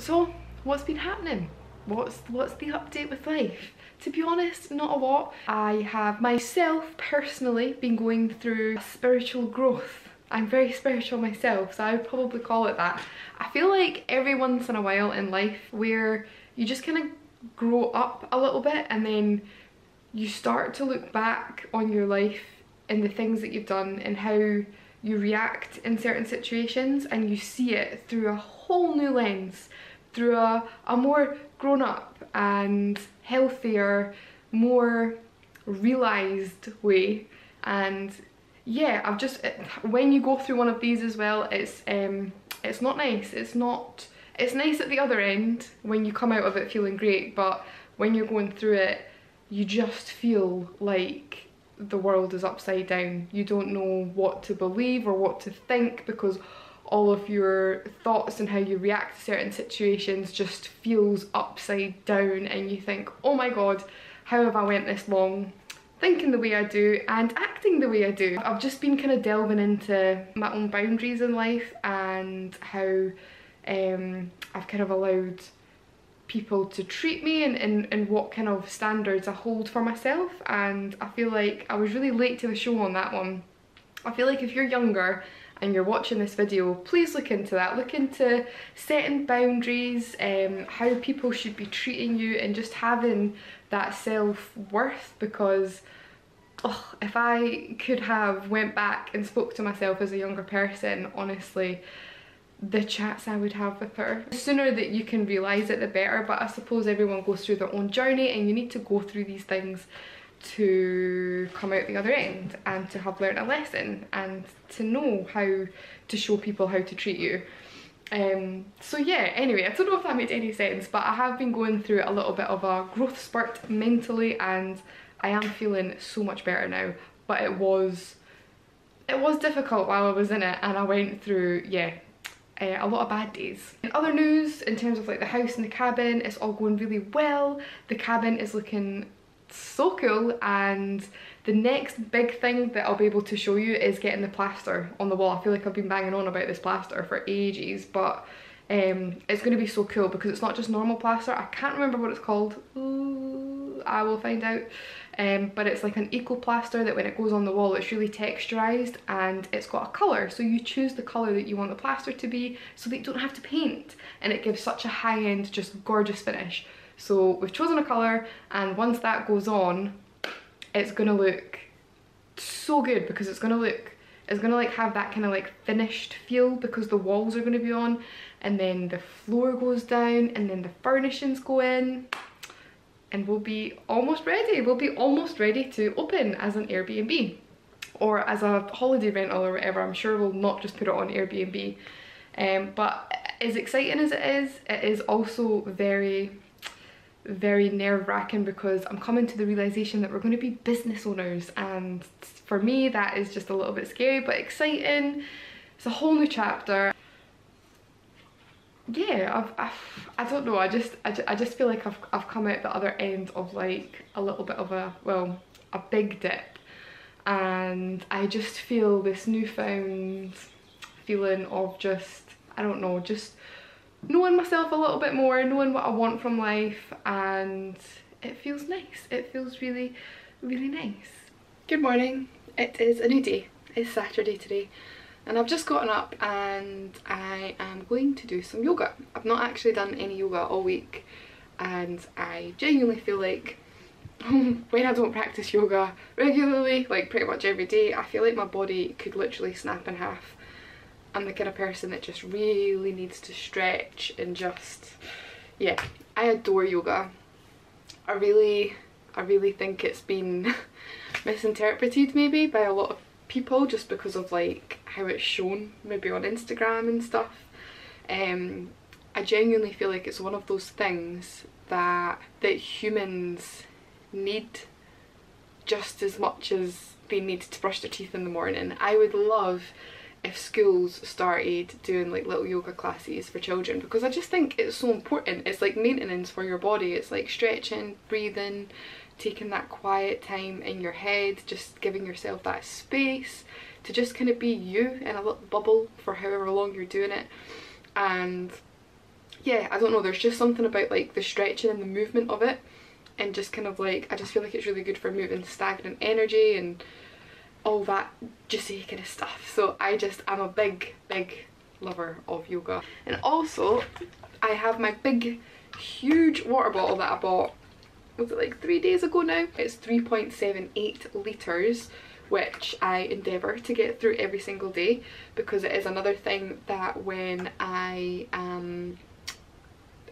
So what's been happening? What's the update with life? To be honest, not a lot. I have myself personally been going through a spiritual growth. I'm very spiritual myself, so I would probably call it that. I feel like every once in a while in life where you just kind of grow up a little bit and then you start to look back on your life and the things that you've done and how you react in certain situations, and you see it through a whole new lens, through a more grown up and healthier, more realised way. And yeah, I've just, when you go through one of these as well, it's not nice. It's nice at the other end when you come out of it feeling great, but when you're going through it, you just feel like the world is upside down. You don't know what to believe or what to think, because all of your thoughts and how you react to certain situations just feels upside down, and you think, oh my god, how have I went this long thinking the way I do and acting the way I do? I've just been kind of delving into my own boundaries in life and how I've kind of allowed people to treat me and what kind of standards I hold for myself. And I feel like I was really late to the show on that one. I feel like if you're younger and you're watching this video, please look into that. Look into setting boundaries, how people should be treating you, and just having that self-worth, because oh, if I could have went back and spoke to myself as a younger person, honestly, the chats I would have with her. The sooner that you can realise it, the better, but I suppose everyone goes through their own journey and you need to go through these things to come out the other end and to have learned a lesson and to know how to show people how to treat you. So yeah, anyway, I don't know if that made any sense, but I have been going through a little bit of a growth spurt mentally, and I am feeling so much better now, but it was difficult while I was in it, and I went through, yeah, a lot of bad days. In other news, in terms of like the house and the cabin, it's all going really well. The cabin is looking so cool, and the next big thing that I'll be able to show you is getting the plaster on the wall. I feel like I've been banging on about this plaster for ages, but it's going to be so cool because it's not just normal plaster. I can't remember what it's called. Ooh, I will find out. But it's like an eco plaster that when it goes on the wall, it's really texturized and it's got a colour. So you choose the colour that you want the plaster to be so that you don't have to paint, and it gives such a high-end, just gorgeous finish. So we've chosen a colour, and once that goes on, it's gonna look so good, because it's gonna like have that kind of like finished feel, because the walls are gonna be on, and then the floor goes down, and then the furnishings go in, and we'll be almost ready. We'll be almost ready to open as an Airbnb or as a holiday rental or whatever. I'm sure we'll not just put it on Airbnb. But as exciting as it is also very nerve-wracking, because I'm coming to the realisation that we're going to be business owners, and for me that is just a little bit scary but exciting. It's a whole new chapter. Yeah, I don't know, I just feel like I've come out the other end of like a little bit of a big dip, and I just feel this newfound feeling of just, I don't know, just knowing myself a little bit more, knowing what I want from life, and it feels nice. It feels really, really nice. Good morning. It is a new day. It's Saturday today, and I've just gotten up and I am going to do some yoga. I've not actually done any yoga all week, and I genuinely feel like when I don't practice yoga regularly, like pretty much every day, I feel like my body could literally snap in half. I'm the kind of person that just really needs to stretch and just, yeah, I adore yoga. I really think it's been misinterpreted maybe by a lot of people, just because of like how it's shown maybe on Instagram and stuff. I genuinely feel like it's one of those things that humans need just as much as they need to brush their teeth in the morning. I would love if schools started doing like little yoga classes for children, because I just think it's so important. It's like maintenance for your body. It's like stretching, breathing, taking that quiet time in your head, just giving yourself that space to just kind of be you in a little bubble for however long you're doing it. And yeah, I don't know, there's just something about like the stretching and the movement of it, and just kind of like, I just feel like it's really good for moving stagnant energy and all that juicy kind of stuff. So I'm a big lover of yoga. And also I have my big huge water bottle that I bought, was it like 3 days ago now? It's 3.78 litres, which I endeavour to get through every single day, because it is another thing that when I am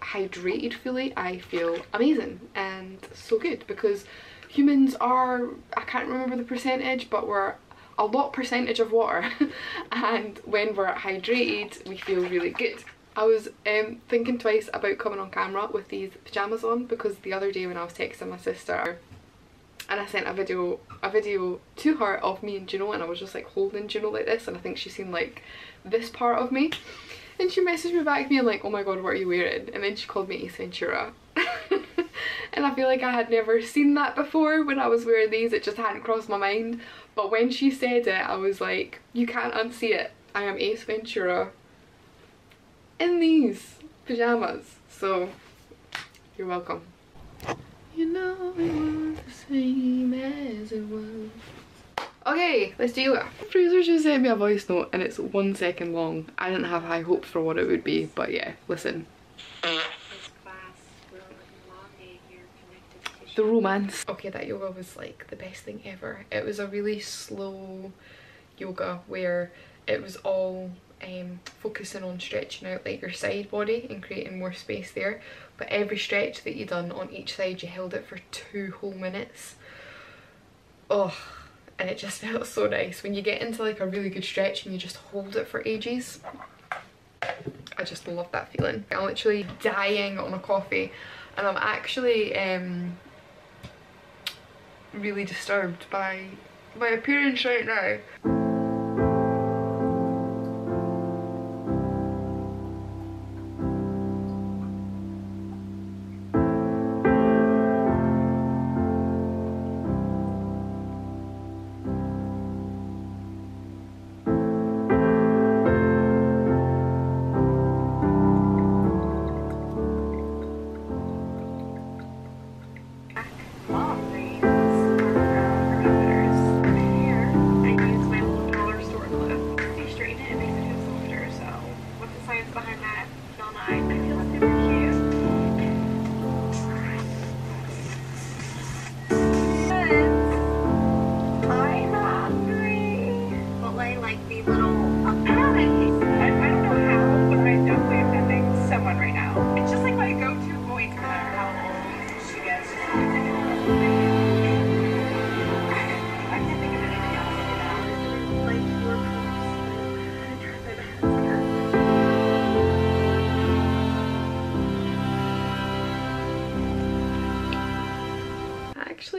hydrated fully, I feel amazing and so good, because humans are, I can't remember the percentage, but we're a lot percentage of water and when we're hydrated we feel really good. I was thinking twice about coming on camera with these pyjamas on, because the other day when I was texting my sister and I sent a video to her of me and Juno, and I was just like holding Juno like this, and I think she's seen like this part of me, and she messaged me back being like, oh my god, what are you wearing? And then she called me Ace Ventura. And I feel like I had never seen that before when I was wearing these, it just hadn't crossed my mind. But when she said it, I was like, you can't unsee it. I am Ace Ventura in these pyjamas. So, you're welcome. You know it was the same as it was. Okay, let's do yoga. Fraser just sent me a voice note and it's 1 second long. I didn't have high hopes for what it would be, but yeah, listen. The romance. Okay, that yoga was like the best thing ever. It was a really slow yoga where it was all focusing on stretching out like your side body and creating more space there, but every stretch that you done on each side you held it for 2 whole minutes. Oh, and it just felt so nice when you get into like a really good stretch and you just hold it for ages. I just love that feeling. I'm literally dying on a coffee, and I'm actually really disturbed by my appearance right now.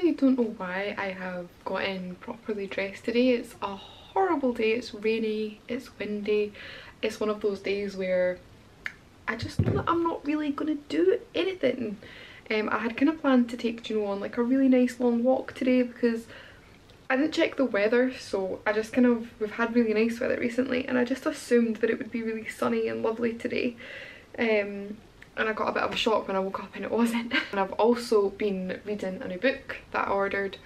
I don't know why I have gotten properly dressed today. It's a horrible day, it's rainy, it's windy. It's one of those days where I just know that I'm not really gonna do anything. I had kind of planned to take Juno on like a really nice long walk today because I didn't check the weather, so I just we've had really nice weather recently and I just assumed that it would be really sunny and lovely today. And I got a bit of a shock when I woke up and it wasn't. And I've also been reading a new book that I ordered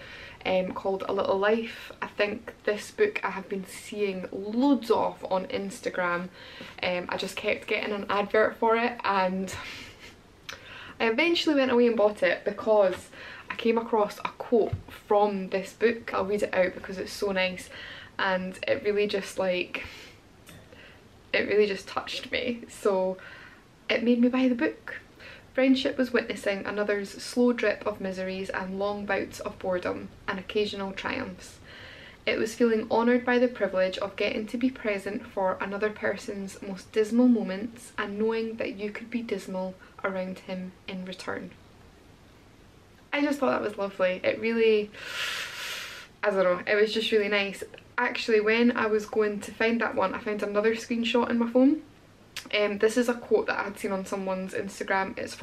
called A Little Life. I think this book I have been seeing loads of on Instagram. I just kept getting an advert for it and I eventually went away and bought it because I came across a quote from this book. I'll read it out because it's so nice and it really just touched me. So it made me buy the book. Friendship was witnessing another's slow drip of miseries and long bouts of boredom and occasional triumphs. It was feeling honoured by the privilege of getting to be present for another person's most dismal moments and knowing that you could be dismal around him in return. I just thought that was lovely. It really, I don't know, it was just really nice. Actually, when I was going to find that one, I found another screenshot in my phone. This is a quote that I had seen on someone's Instagram. It's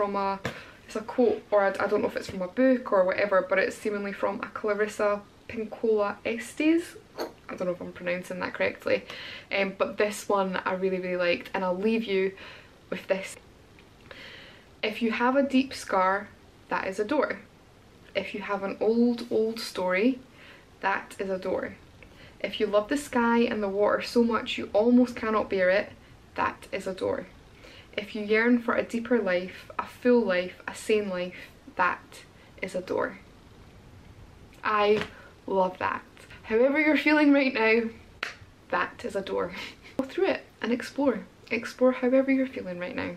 a quote, or I don't know if it's from a book or whatever, but it's seemingly from a Clarissa Pinkola Estes. I don't know if I'm pronouncing that correctly. But this one I really liked, and I'll leave you with this. If you have a deep scar, that is a door. If you have an old story, that is a door. If you love the sky and the water so much you almost cannot bear it, that is a door. If you yearn for a deeper life, a full life, a sane life, that is a door. I love that. However you're feeling right now, that is a door. Go through it and explore. Explore however you're feeling right now.